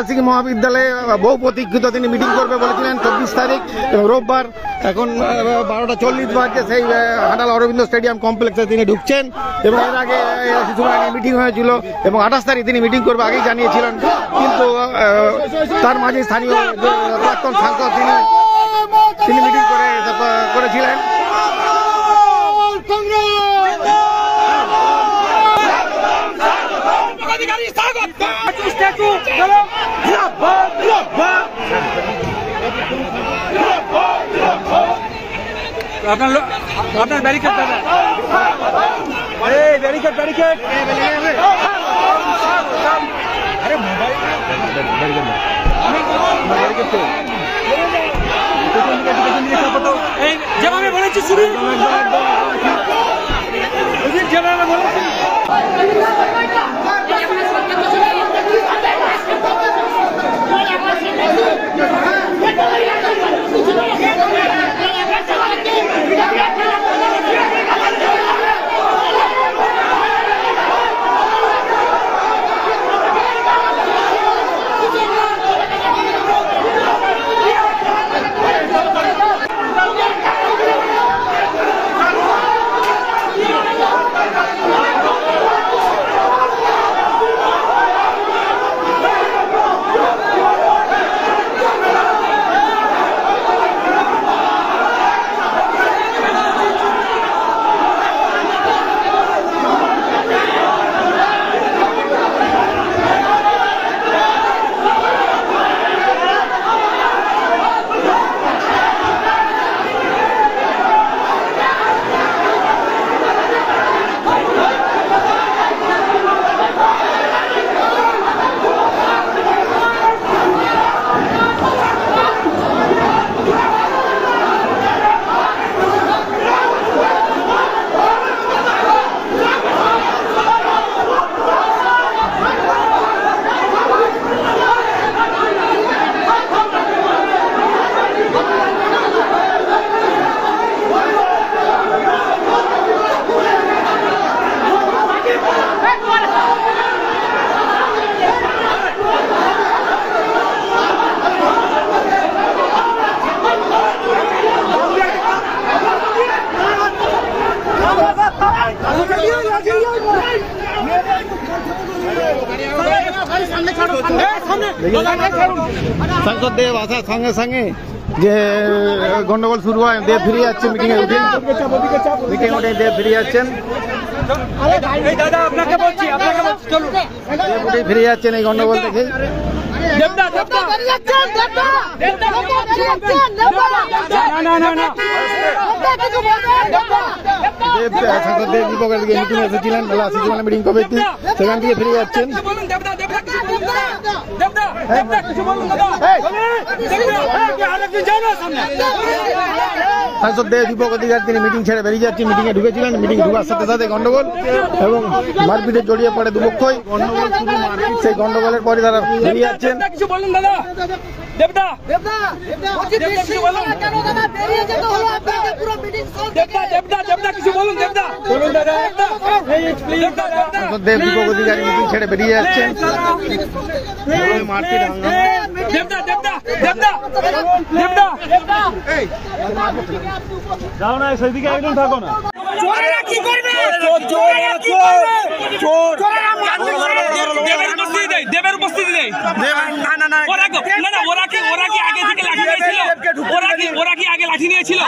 আবাসিক মহাবিদ্যালয়ে বহু প্রতীক্ষিত তিনি মিটিং করবে বলেছিলেন 24 তারিখ এবং রোববার এখন 12:40 বাজে সেই হাটাল অরবিন্দ স্টেডিয়াম কমপ্লেক্সে তিনি ঢুকছেন এবং এর আগে কিছু আগে মিটিং হয়েছিল এবং 28 তারিখ তিনি মিটিং করবে আগেই জানিয়েছিলেন, কিন্তু তার মাঝে স্থানীয় প্রাক্তন সাংসদ তিনি মিটিং করেছিলেন। আপনার ব্যারিকেড ব্যারিকেড ব্যারিকেড আরে মোবাইল যেভাবে বলেছি শুরু যেভাবে বলেছি সাংসদ দেব আসার সঙ্গে সঙ্গে যে গন্ডগোল শুরু হয়, দেব ফিরে যাচ্ছে মিটিংয়ে উঠে দেব ফিরে যাচ্ছেন, ফিরে যাচ্ছেন এই গন্ডগোল দেখে। সাংসদ দেব দীপকের দিকে মিটিং এসেছিলেন, মিটিং কবে সেখান থেকে ফিরে যাচ্ছেন। সাংসদ দেব দীপক অধিকারী তিনি মিটিং ছেড়ে বেরিয়ে যাচ্ছেন, মিটিংয়ে ঢুকেছিলেন, মিটিং ঢুকার সাথে সাথে গন্ডগোল এবং মারপিটে জড়িয়ে পড়ে দুপক্ষই। গন্ডগোল শুরু, মারপিট, সেই গন্ডগোলের পরে তারা বেরিয়ে যাচ্ছেন। দেব দীপক অধিকারী মিটিং ছেড়ে বেরিয়ে যাচ্ছেন। মারপিট যাও না, সেদিকে একদম থাকো না। দেবের উপস্থিতি নেই। ওরা কি আগে থেকে লাঠি নিয়েছিল? ওরা কি আগে লাঠি নিয়েছিল?